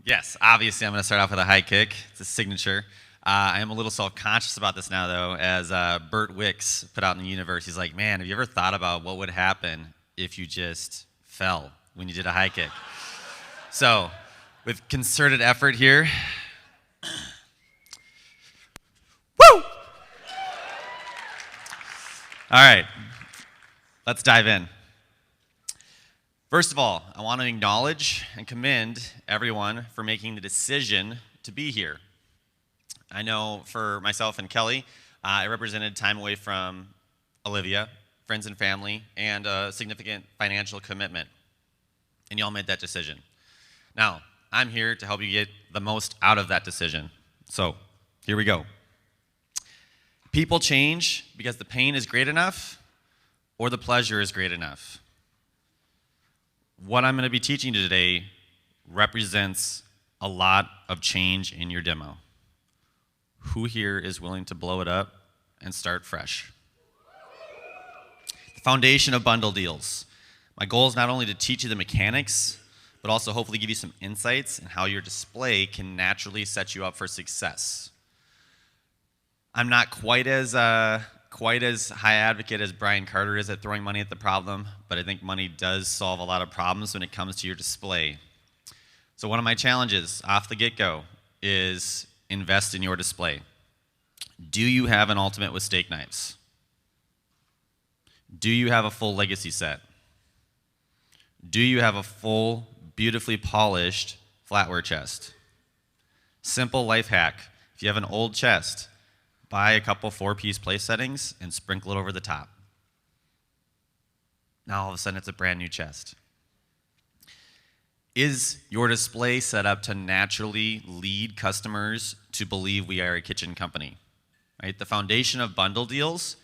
Yes, obviously I'm going to start off with a high kick. It's a signature. I am a little self-conscious about this now, though, as Bert Wicks put out in the universe. He's like, man, have you ever thought about what would happen if you just fell when you did a high kick? So, with concerted effort here. Woo! All right, let's dive in. First of all, I want to acknowledge and commend everyone for making the decision to be here. I know for myself and Kelly, it represented time away from Olivia, friends and family, and a significant financial commitment. And y'all made that decision. Now, I'm here to help you get the most out of that decision. So, here we go. People change because the pain is great enough or the pleasure is great enough. What I'm going to be teaching you today represents a lot of change in your demo. Who here is willing to blow it up and start fresh? The foundation of bundle deals. My goal is not only to teach you the mechanics, but also hopefully give you some insights in how your display can naturally set you up for success. I'm not quite as high advocate as Brian Carter is at throwing money at the problem, but I think money does solve a lot of problems when it comes to your display. So one of my challenges off the get-go is invest in your display. Do you have an ultimate with steak knives? Do you have a full legacy set? Do you have a full, beautifully polished flatware chest? Simple life hack. If you have an old chest, buy a couple 4-piece place settings and sprinkle it over the top. Now all of a sudden it's a brand new chest. Is your display set up to naturally lead customers to believe we are a kitchen company? Right? The foundation of bundle deals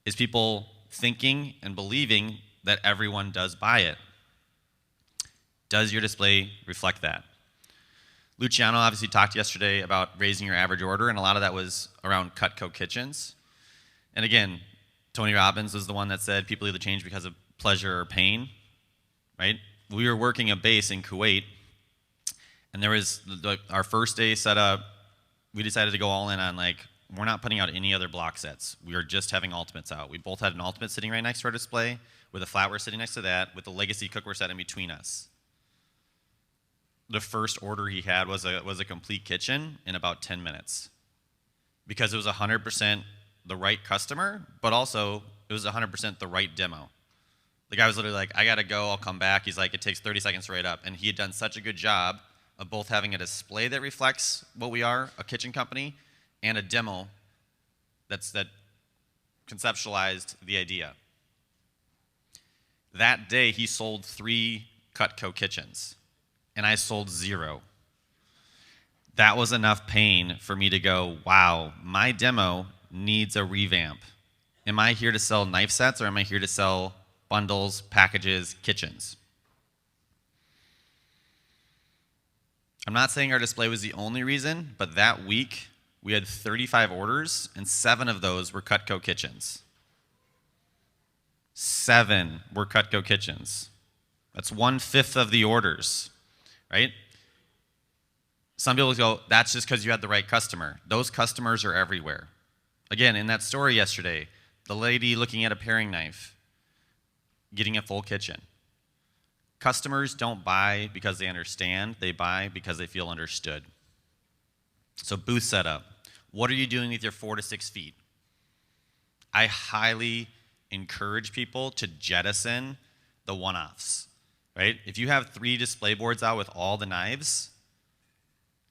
is people thinking and believing that everyone does buy it. Does your display reflect that? Luciano obviously talked yesterday about raising your average order, and a lot of that was around Cutco kitchens. And again, Tony Robbins was the one that said people either change because of pleasure or pain, right? We were working a base in Kuwait, and there was our first day set up. We decided to go all in on we're not putting out any other block sets. We are just having ultimates out. We both had an ultimate sitting right next to our display, with a flatware sitting next to that, with a legacy cookware set in between us. The first order he had was a complete kitchen in about 10 minutes, because it was 100% the right customer, but also it was 100% the right demo. The guy was literally like, I gotta go, I'll come back. He's like, it takes 30 seconds to write up. And he had done such a good job of both having a display that reflects what we are, a kitchen company, and a demo that conceptualized the idea. That day, he sold 3 Cutco kitchens, and I sold 0. That was enough pain for me to go, wow, my demo needs a revamp. Am I here to sell knife sets, or am I here to sell bundles, packages, kitchens? I'm not saying our display was the only reason, but that week we had 35 orders, and 7 of those were Cutco kitchens. 7 were Cutco kitchens. That's 1/5 of the orders, right? Some people go, that's just because you had the right customer. Those customers are everywhere. Again, in that story yesterday, the lady looking at a paring knife, getting a full kitchen. Customers don't buy because they understand, they buy because they feel understood. So booth setup. What are you doing with your 4 to 6 feet? I highly encourage people to jettison the one-offs, right? If you have 3 display boards out with all the knives,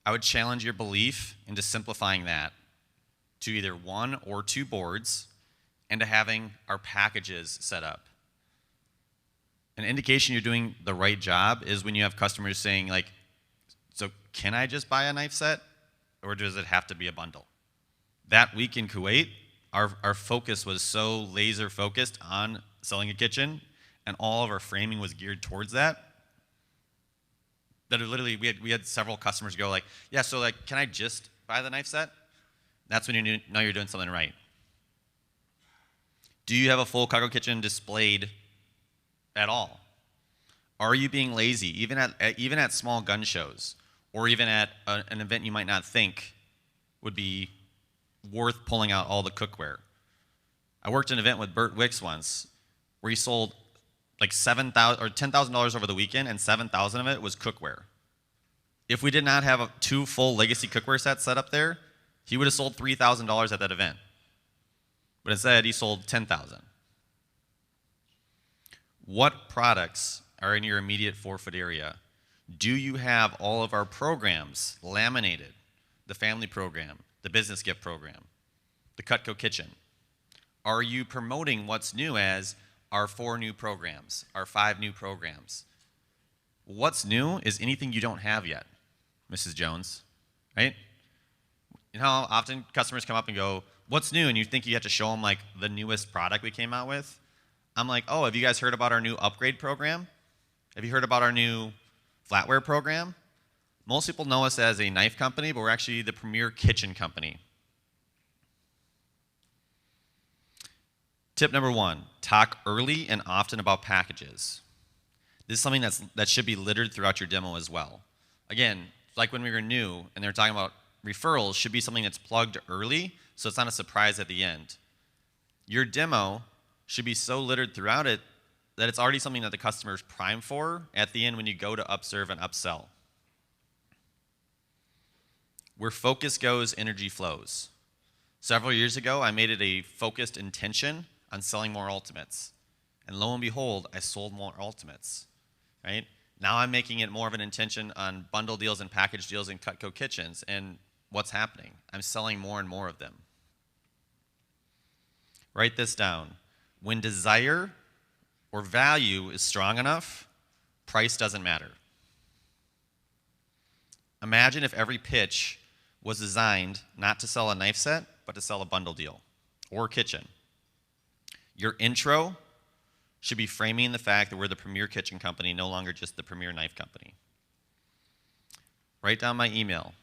I would challenge your belief into simplifying that to either 1 or 2 boards and to having our packages set up. An indication you're doing the right job is when you have customers saying so can I just buy a knife set, or does it have to be a bundle? That week in Kuwait, our focus was so laser focused on selling a kitchen, and all of our framing was geared towards that it literally, we had several customers go yeah, so can I just buy the knife set? That's when you know you're doing something right. Do you have a full Cutco kitchen displayed at all? Are you being lazy, even at small gun shows? or even at an event you might not think would be worth pulling out all the cookware. I worked an event with Burt Wicks once where he sold like $7,000 or $10,000 over the weekend, and $7,000 of it was cookware. If we did not have 2 full legacy cookware sets set up there, he would have sold $3,000 at that event. But instead, he sold $10,000. What products are in your immediate 4-foot area? Do you have all of our programs laminated? The family program, the business gift program, the Cutco Kitchen. Are you promoting what's new as our 4 new programs, our 5 new programs? What's new is anything you don't have yet, Mrs. Jones, right? You know how often customers come up and go, what's new? And you think you have to show them like the newest product we came out with. I'm like, oh, have you guys heard about our new upgrade program? Have you heard about our new flatware program? Most people know us as a knife company, but we're actually the premier kitchen company. Tip number 1, talk early and often about packages. This is something that should be littered throughout your demo as well. Again, like when we were new and they were talking about referrals, should be something that's plugged early so it's not a surprise at the end. Your demo should be so littered throughout it that it's already something that the customer is primed for at the end when you go to upserve and upsell. Where focus goes, energy flows. Several years ago, I made it a focused intention on selling more ultimates. And lo and behold, I sold more ultimates, right? Now I'm making it more of an intention on bundle deals and package deals in Cutco Kitchens. And what's happening? I'm selling more and more of them. Write this down. When desire or value is strong enough, price doesn't matter. Imagine if every pitch was designed not to sell a knife set, but to sell a bundle deal or kitchen. Your intro should be framing the fact that we're the premier kitchen company, no longer just the premier knife company. Write down my email,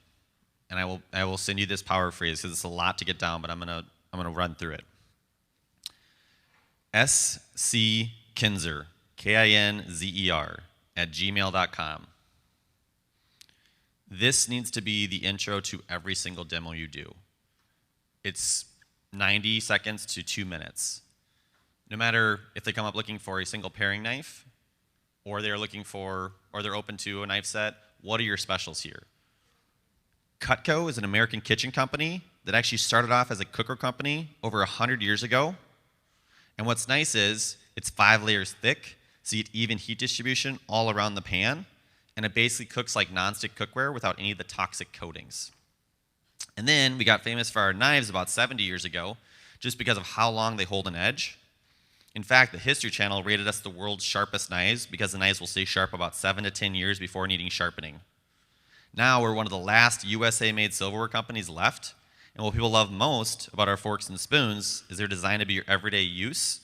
and I will send you this power phrase because it's a lot to get down, but I'm gonna run through it. SC Kinzer, Kinzer, @gmail.com. This needs to be the intro to every single demo you do. It's 90 seconds to 2 minutes. No matter if they come up looking for a single paring knife, or they're open to a knife set, what are your specials here? Cutco is an American kitchen company that actually started off as a cooker company over 100 years ago. And what's nice is it's 5 layers thick, so you get even heat distribution all around the pan, and it basically cooks like nonstick cookware without any of the toxic coatings. And then we got famous for our knives about 70 years ago, just because of how long they hold an edge. In fact, the History Channel rated us the world's sharpest knives because the knives will stay sharp about 7 to 10 years before needing sharpening. Now we're one of the last USA-made silverware companies left, and what people love most about our forks and spoons is they're designed to be your everyday use,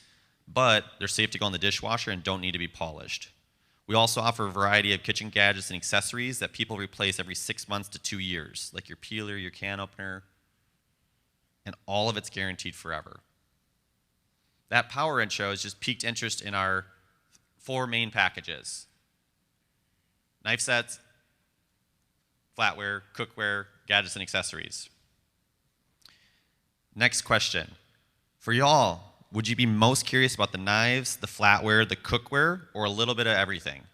but they're safe to go in the dishwasher and don't need to be polished. We also offer a variety of kitchen gadgets and accessories that people replace every 6 months to 2 years, like your peeler, your can opener, and all of it's guaranteed forever. That power intro has just piqued interest in our 4 main packages: knife sets, flatware, cookware, gadgets, and accessories. Next question. For y'all, would you be most curious about the knives, the flatware, the cookware, or a little bit of everything?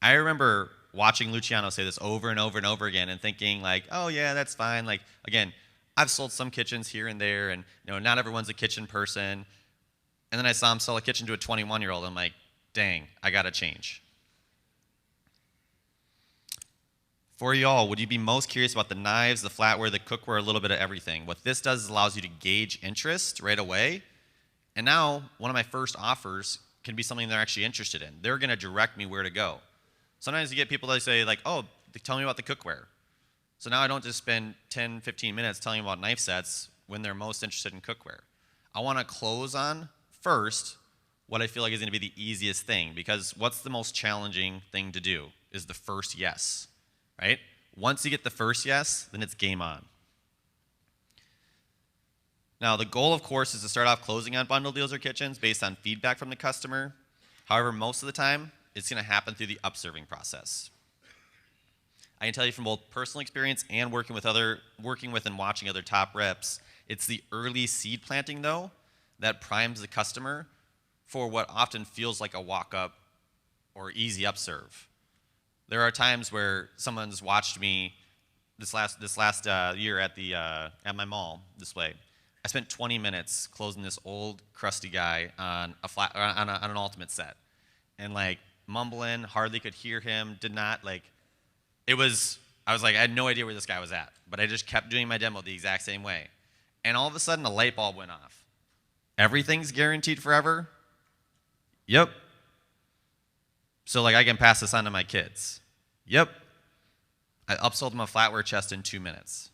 I remember watching Luciano say this over and over and over again and thinking like, oh yeah, that's fine. Like, again, I've sold some kitchens here and there, and not everyone's a kitchen person. And then I saw him sell a kitchen to a 21-year-old. I'm like, dang, I gotta change. For y'all, would you be most curious about the knives, the flatware, the cookware, a little bit of everything? What this does is allows you to gauge interest right away. And now, one of my first offers can be something they're actually interested in. They're gonna direct me where to go. Sometimes you get people that say like, oh, tell me about the cookware. So now I don't just spend 10, 15 minutes telling them about knife sets when they're most interested in cookware. I wanna close on first what I feel like is gonna be the easiest thing, because what's the most challenging thing to do is the first yes. Right? Once you get the first yes, then it's game on. Now, the goal, of course, is to start off closing on bundle deals or kitchens based on feedback from the customer. However, most of the time, it's going to happen through the upserving process. I can tell you from both personal experience and working with and watching other top reps, it's the early seed planting though that primes the customer for what often feels like a walk up or easy upserve. There are times where someone's watched me this last year at my mall display. I spent 20 minutes closing this old crusty guy on an ultimate set, and like mumbling, hardly could hear him. Did not like. I was like, I had no idea where this guy was at, but I just kept doing my demo the exact same way, and all of a sudden a light bulb went off. Everything's guaranteed forever. Yep. So like I can pass this on to my kids. Yep. I upsold them a flatware chest in 2 minutes.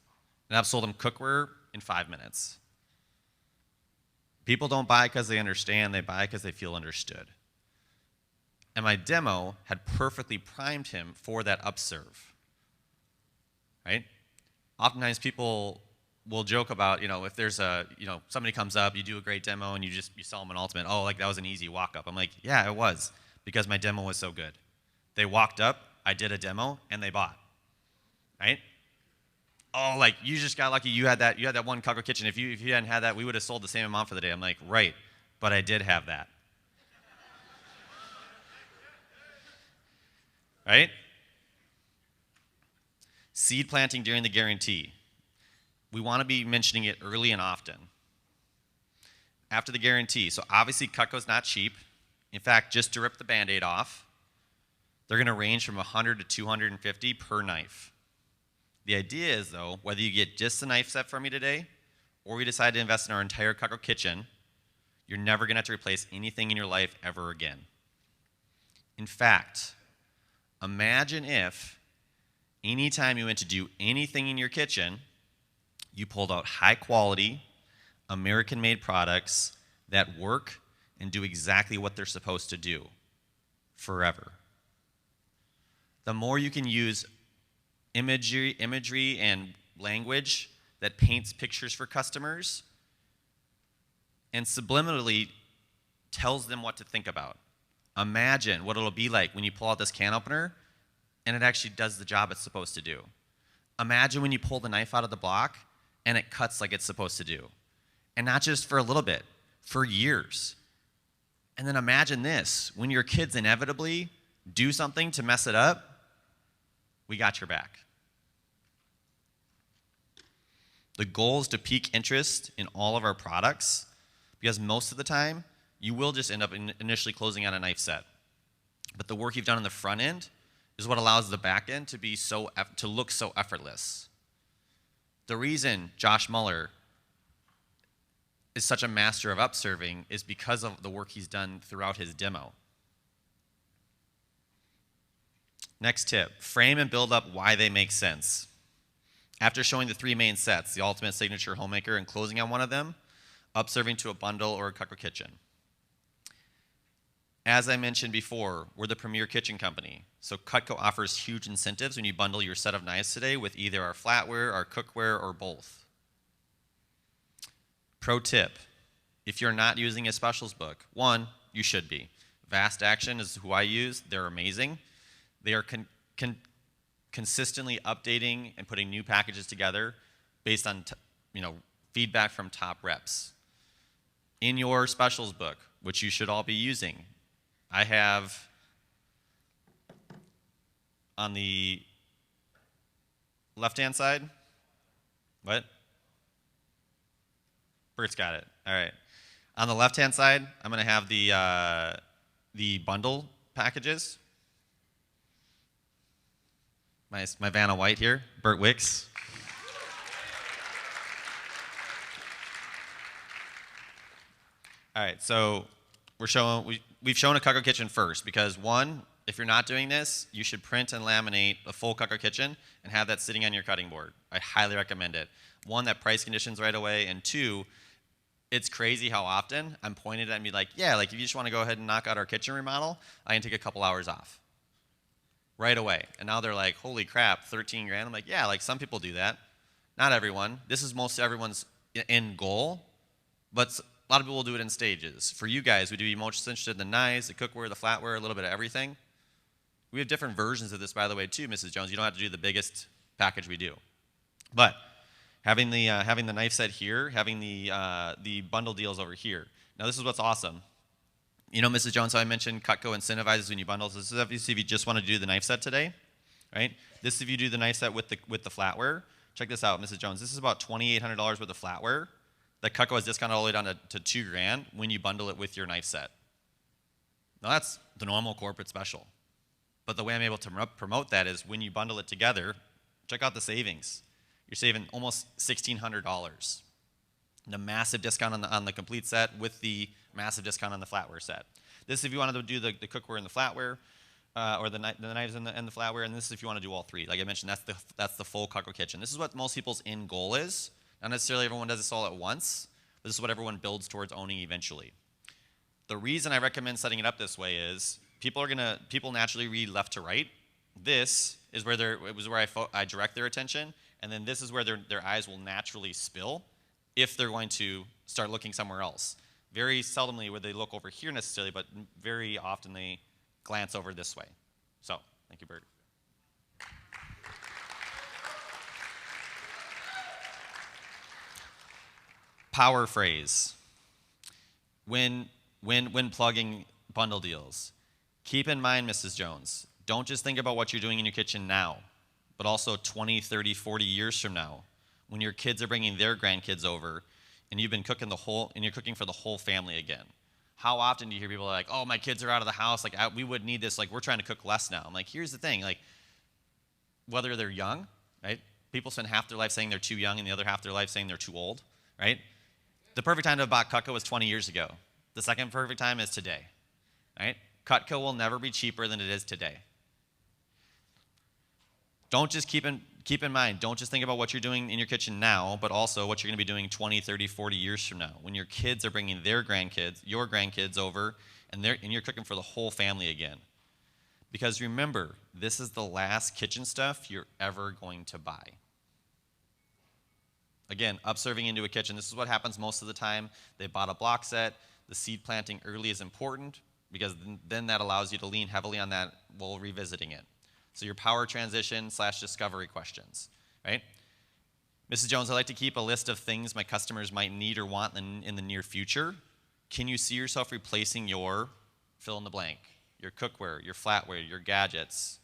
And upsold them cookware in 5 minutes. People don't buy because they understand, they buy because they feel understood. And my demo had perfectly primed him for that upserve. Right? Oftentimes people will joke about, if there's somebody comes up, you do a great demo and you sell them an ultimate, oh, like that was an easy walk up. I'm like, yeah, it was, because my demo was so good. They walked up, I did a demo, and they bought. Right? Oh, like you just got lucky. You had that one Cutco kitchen. If you hadn't had that, we would have sold the same amount for the day. I'm like, right, but I did have that. Right? Seed planting during the guarantee. We want to be mentioning it early and often. After the guarantee, so obviously Cutco's not cheap. In fact, just to rip the Band-Aid off, they're going to range from 100 to 250 per knife. The idea is, though, whether you get just the knife set from me today, or we decide to invest in our entire Cutco kitchen, you're never going to have to replace anything in your life ever again. In fact, imagine if anytime you went to do anything in your kitchen, you pulled out high-quality, American-made products that work and do exactly what they're supposed to do forever. The more you can use imagery and language that paints pictures for customers and subliminally tells them what to think about. Imagine what it'll be like when you pull out this can opener and it actually does the job it's supposed to do. Imagine when you pull the knife out of the block and it cuts like it's supposed to do. And not just for a little bit, for years. And then imagine this, when your kids inevitably do something to mess it up, we got your back. The goal is to pique interest in all of our products, because most of the time, you will just end up initially closing on a knife set. But the work you've done on the front end is what allows the back end to look so effortless. The reason Josh Muller is such a master of upserving is because of the work he's done throughout his demo. Next tip, frame and build up why they make sense. After showing the 3 main sets, the Ultimate Signature Homemaker, and closing on one of them, upserving to a bundle or a Cutco kitchen. As I mentioned before, we're the premier kitchen company, so Cutco offers huge incentives when you bundle your set of knives today with either our flatware, our cookware, or both. Pro tip, if you're not using a specials book, one, you should be. Vast Action is who I use. They're amazing. They are consistently updating and putting new packages together based on feedback from top reps. In your specials book, which you should all be using, I have on the left-hand side, what? Bert's got it. All right. On the left-hand side, I'm going to have the bundle packages. My Vanna White here, Bert Wicks. All right, so we've shown a Cutco kitchen first because one, if you're not doing this, you should print and laminate a full Cutco kitchen and have that sitting on your cutting board. I highly recommend it. One, that price conditions right away, and two, it's crazy how often I'm pointed at and be like, yeah, like if you just want to go ahead and knock out our kitchen remodel, I can take a couple hours off. Right away. And now they're like, holy crap, 13 grand. I'm like, yeah, like some people do that. Not everyone. This is most everyone's end goal, but a lot of people will do it in stages. For you guys, would you be most interested in the knives, the cookware, the flatware, a little bit of everything? We have different versions of this, by the way, too, Mrs. Jones. You don't have to do the biggest package we do. But having the knife set here, having the bundle deals over here. Now, this is what's awesome. You know, Mrs. Jones, how I mentioned Cutco incentivizes when you bundle. So this is obviously if you just want to do the knife set today, right? This is if you do the knife set with the flatware. Check this out, Mrs. Jones. This is about $2,800 worth of flatware that Cutco has discounted all the way down to $2,000 when you bundle it with your knife set. Now, that's the normal corporate special. But the way I'm able to promote that is when you bundle it together, check out the savings. You're saving almost $1,600. And a massive discount on the complete set with the massive discount on the flatware set. This is if you wanted to do the cookware and the flatware, or the knives and the flatware, and this is if you want to do all three. Like I mentioned, that's the full Cutco kitchen. This is what most people's end goal is. Not necessarily everyone does this all at once, but this is what everyone builds towards owning eventually. The reason I recommend setting it up this way is people naturally read left to right. This is where I direct their attention, and then this is where their eyes will naturally spill if they're going to start looking somewhere else. Very seldomly would they look over here necessarily, but very often they glance over this way. So, thank you, Bert. Power phrase. When plugging bundle deals, keep in mind, Mrs. Jones, don't just think about what you're doing in your kitchen now, but also 20, 30, 40 years from now, when your kids are bringing their grandkids over, and you've been cooking you're cooking for the whole family again. How often do you hear people like, "Oh, my kids are out of the house. Like, we wouldn't need this. Like, we're trying to cook less now." I'm like, here's the thing. Like, whether they're young, right? People spend half their life saying they're too young, and the other half their life saying they're too old, right? The perfect time to have bought Cutco was 20 years ago. The second perfect time is today, right? Cutco will never be cheaper than it is today. Don't just keep in mind, don't just think about what you're doing in your kitchen now, but also what you're going to be doing 20, 30, 40 years from now, when your kids are bringing your grandkids over, and you're cooking for the whole family again. Because remember, this is the last kitchen stuff you're ever going to buy. Again, upserving into a kitchen, this is what happens most of the time. They bought a block set. The seed planting early is important, because then that allows you to lean heavily on that while revisiting it. So your power transition / discovery questions, right? Mrs. Jones, I like to keep a list of things my customers might need or want in the near future. Can you see yourself replacing your fill in the blank, your cookware, your flatware, your gadgets?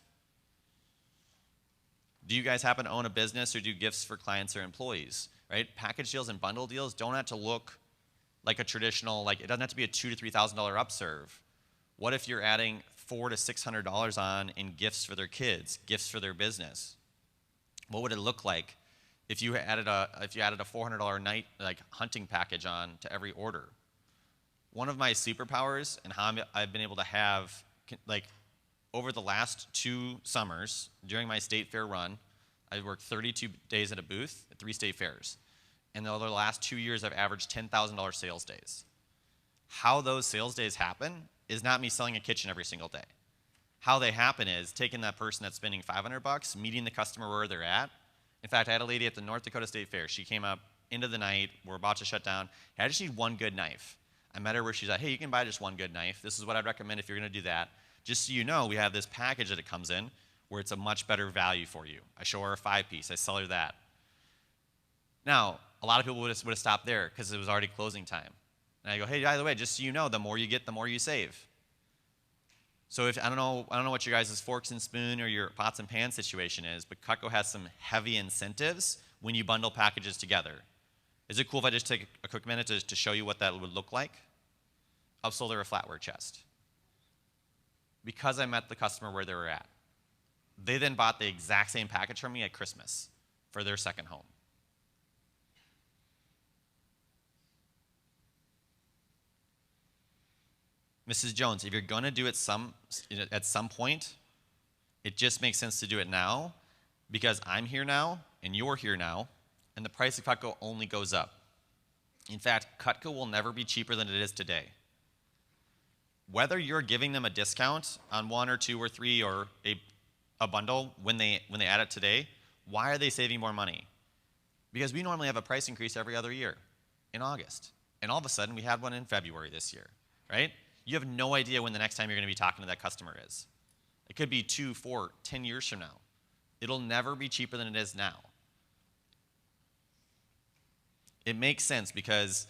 Do you guys happen to own a business or do gifts for clients or employees, right? Package deals and bundle deals don't have to look like a traditional, it doesn't have to be a $2,000 to $3,000 upserve. What if you're adding $400 to $600 on in gifts for their kids, gifts for their business? What would it look like if you added a $400 night hunting package on to every order? One of my superpowers and how I've been able to have over the last 2 summers during my state fair run, I worked 32 days at a booth at 3 state fairs. And over the last 2 years, I've averaged $10,000 sales days. How those sales days happen is not me selling a kitchen every single day. How they happen is taking that person that's spending $500, meeting the customer where they're at. In fact, I had a lady at the North Dakota State Fair. She came up into the night. We're about to shut down. Hey, I just need one good knife. I met her where she's at. Hey, you can buy just one good knife. This is what I'd recommend if you're going to do that. Just so you know, we have this package that it comes in where it's a much better value for you. I show her a 5-piece. I sell her that. Now, a lot of people would have stopped there because it was already closing time. And I go, hey, by the way, just so you know, the more you get, the more you save. So I don't know what your guys' forks and spoon or your pots and pans situation is, but Cutco has some heavy incentives when you bundle packages together. Is it cool if I just take a quick minute to show you what that would look like? I've sold her a flatware chest. Because I met the customer where they were at. They then bought the exact same package from me at Christmas for their second home. Mrs. Jones, if you're going to do it at some point, it just makes sense to do it now because I'm here now and you're here now, and the price of Cutco only goes up. In fact, Cutco will never be cheaper than it is today. Whether you're giving them a discount on 1 or 2 or 3 or a bundle when they add it today, why are they saving more money? Because we normally have a price increase every other year in August. And all of a sudden, we had one in February this year, right? You have no idea when the next time you're going to be talking to that customer is. It could be 2, 4, 10 years from now. It'll never be cheaper than it is now. It makes sense because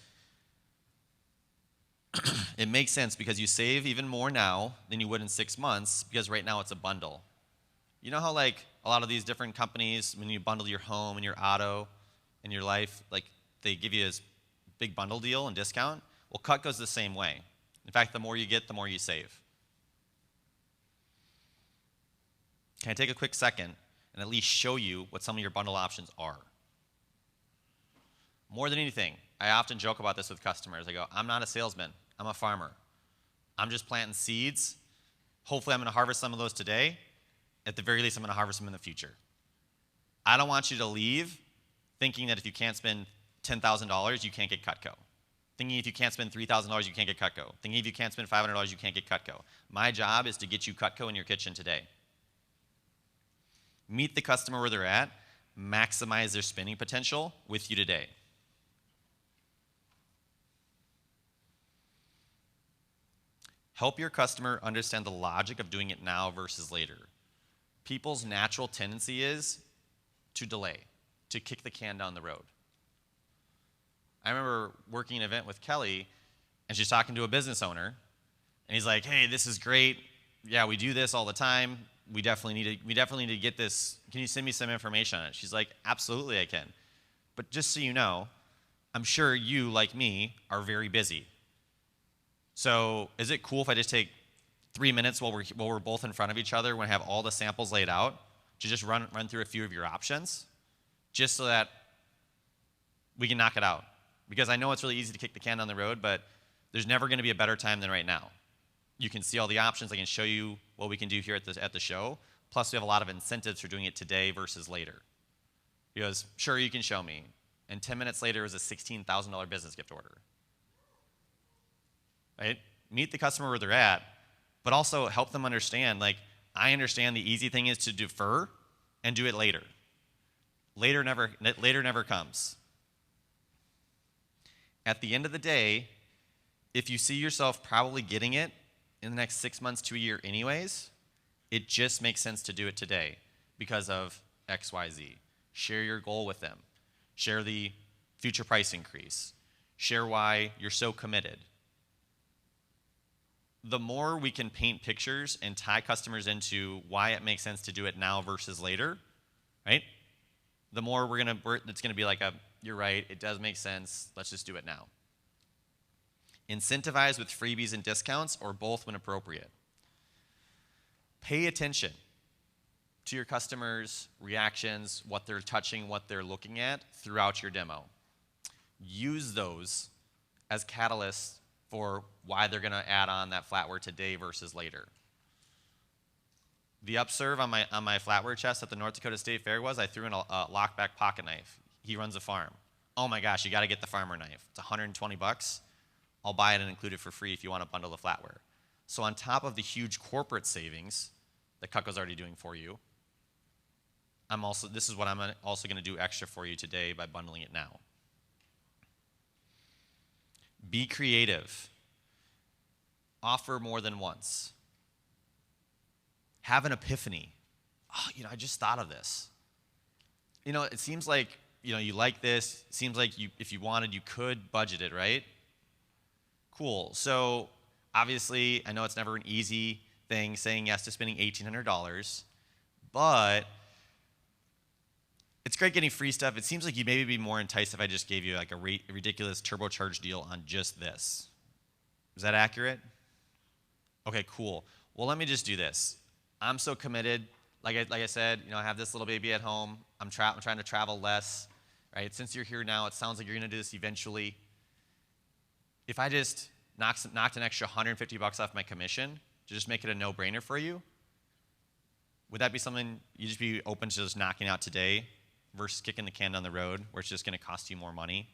you save even more now than you would in 6 months, because right now it's a bundle. You know how like a lot of these different companies, when you bundle your home and your auto and your life, like they give you this big bundle deal and discount? Well, Cutco's the same way. In fact, the more you get, the more you save. Can I take a quick second and at least show you what some of your bundle options are? More than anything, I often joke about this with customers. I go, I'm not a salesman, I'm a farmer. I'm just planting seeds. Hopefully I'm gonna harvest some of those today. At the very least, I'm gonna harvest them in the future. I don't want you to leave thinking that if you can't spend $10,000, you can't get Cutco. Thinking if you can't spend $3,000, you can't get Cutco. Thinking if you can't spend $500, you can't get Cutco. My job is to get you Cutco in your kitchen today. Meet the customer where they're at, maximize their spending potential with you today. Help your customer understand the logic of doing it now versus later. People's natural tendency is to delay, to kick the can down the road. I remember working an event with Kelly, and she's talking to a business owner, and he's like, hey, this is great. Yeah, we do this all the time. We definitely need to get this. Can you send me some information on it? She's like, absolutely I can. But just so you know, I'm sure you, like me, are very busy. So is it cool if I just take 3 minutes while we're both in front of each other when I have all the samples laid out to just run through a few of your options, just so that we can knock it out? Because I know it's really easy to kick the can down the road, but there's never going to be a better time than right now. You can see all the options. I can show you what we can do here at the show. Plus, we have a lot of incentives for doing it today versus later. He goes, sure, you can show me. And 10 minutes later, it was a $16,000 business gift order. Right? Meet the customer where they're at, but also help them understand, like, I understand the easy thing is to defer and do it later. Later never comes. At the end of the day, if you see yourself probably getting it in the next 6 months to a year anyways, it just makes sense to do it today because of X, Y, Z. Share your goal with them. Share the future price increase. Share why you're so committed. The more we can paint pictures and tie customers into why it makes sense to do it now versus later, right? The more it's gonna be like you're right, it does make sense, let's just do it now. Incentivize with freebies and discounts, or both when appropriate. Pay attention to your customers' reactions, what they're touching, what they're looking at throughout your demo. Use those as catalysts for why they're gonna add on that flatware today versus later. The upserve on my flatware chest at the North Dakota State Fair was I threw in a lockback pocket knife. He runs a farm. Oh my gosh, you gotta get the farmer knife. It's 120 bucks. I'll buy it and include it for free if you want to bundle the flatware. So on top of the huge corporate savings that Cutco's already doing for you, this is what I'm also gonna do extra for you today by bundling it now. Be creative. Offer more than once. Have an epiphany. Oh, I just thought of this. It seems like, you like this. It seems like if you wanted, you could budget it, right? Cool. So obviously, I know it's never an easy thing saying yes to spending $1,800, but it's great getting free stuff. It seems like you'd maybe be more enticed if I just gave you like a ridiculous turbocharged deal on just this. Is that accurate? Okay, cool. Well, let me just do this. I'm so committed. Like I said, I have this little baby at home. I'm trying to travel less, right? Since you're here now, it sounds like you're gonna do this eventually. If I just knocked an extra 150 bucks off my commission to just make it a no-brainer for you, would that be something you'd just be open to just knocking out today versus kicking the can down the road where it's just gonna cost you more money?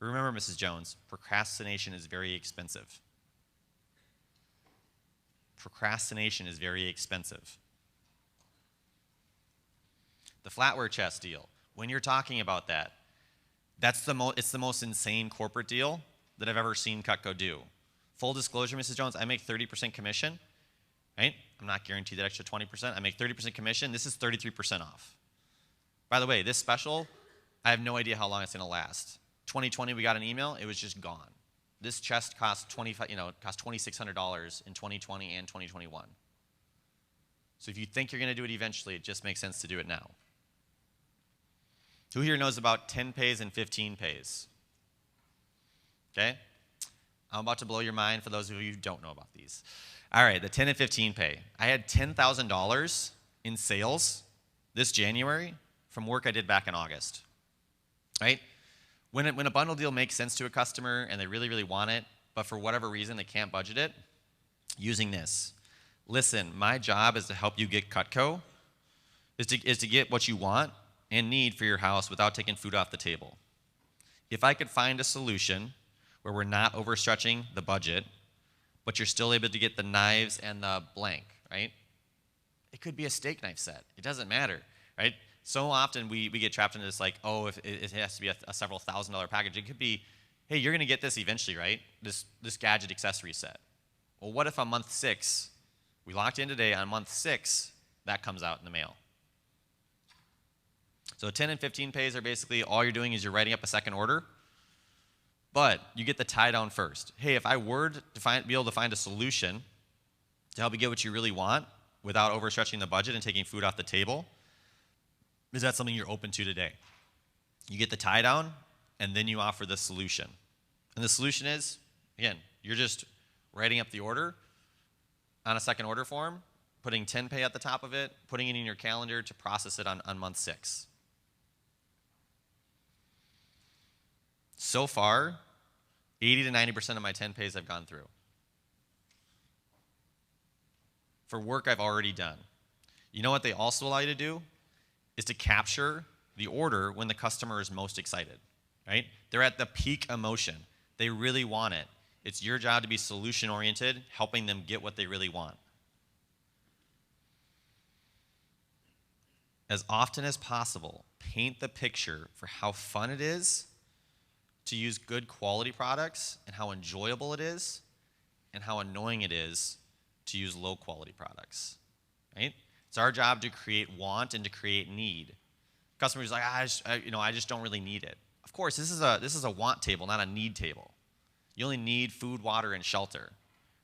Remember, Mrs. Jones, procrastination is very expensive. Procrastination is very expensive. The flatware chest deal, when you're talking about that, it's the most insane corporate deal that I've ever seen Cutco do. Full disclosure, Mrs. Jones, I make 30% commission. right? I'm not guaranteed that extra 20%. I make 30% commission. This is 33% off. By the way, this special, I have no idea how long it's going to last. 2020, we got an email. It was just gone. This chest cost $2,600 in 2020 and 2021. So if you think you're going to do it eventually, it just makes sense to do it now. Who here knows about 10 pays and 15 pays? Okay? I'm about to blow your mind for those of you who don't know about these. All right, the 10 and 15 pay. I had $10,000 in sales this January from work I did back in August. Right? When a bundle deal makes sense to a customer and they really, really want it, but for whatever reason they can't budget it, using this. Listen, my job is to help you get Cutco, is to get what you want and need for your house without taking food off the table. If I could find a solution where we're not overstretching the budget, but you're still able to get the knives and the blank, right? It could be a steak knife set. It doesn't matter, right? So often we get trapped into this like, oh, if it has to be a several $1,000 package. It could be, hey, you're going to get this eventually, right? This gadget accessory set. Well, what if on month 6, we locked in today, on month 6, that comes out in the mail? So 10 and 15 pays are basically all you're doing is you're writing up a second order, but you get the tie down first. Hey, if I were to be able to find a solution to help you get what you really want without overstretching the budget and taking food off the table, is that something you're open to today? You get the tie down, and then you offer the solution. And the solution is, again, you're just writing up the order on a second order form, putting 10 pay at the top of it, putting it in your calendar to process it on month 6. So far, 80 to 90% of my 10 pays I've gone through. For work I've already done. You know what they also allow you to do? Is to capture the order when the customer is most excited, right? They're at the peak emotion. They really want it. It's your job to be solution-oriented, helping them get what they really want. As often as possible, paint the picture for how fun it is to use good quality products and how enjoyable it is and how annoying it is to use low quality products, right? It's our job to create want and to create need. Customers are like, I just don't really need it. Of course, this is a want table, not a need table. You only need food, water, and shelter,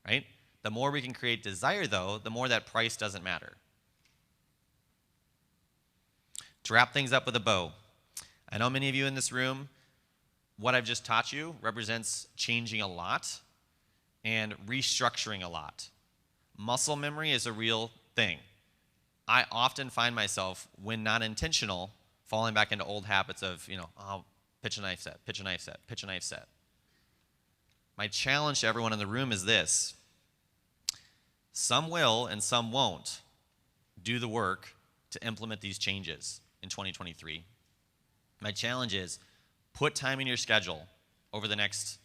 right? The more we can create desire, though, the more that price doesn't matter. To wrap things up with a bow, I know many of you in this room, what I've just taught you represents changing a lot and restructuring a lot. Muscle memory is a real thing. I often find myself, when not intentional, falling back into old habits of, pitch a knife set, pitch a knife set, pitch a knife set. My challenge to everyone in the room is this. Some will and some won't do the work to implement these changes in 2023. My challenge is put time in your schedule over the next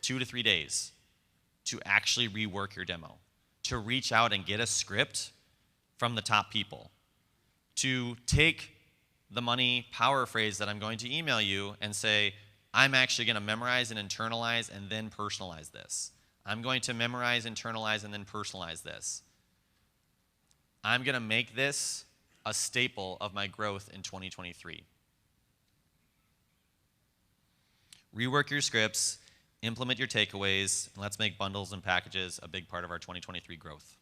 2 to 3 days to actually rework your demo, to reach out and get a script from the top people, to take the money power phrase that I'm going to email you and say, I'm actually going to memorize and internalize and then personalize this. I'm going to memorize, internalize, and then personalize this. I'm going to make this a staple of my growth in 2023. Rework your scripts, implement your takeaways, and let's make bundles and packages a big part of our 2023 growth.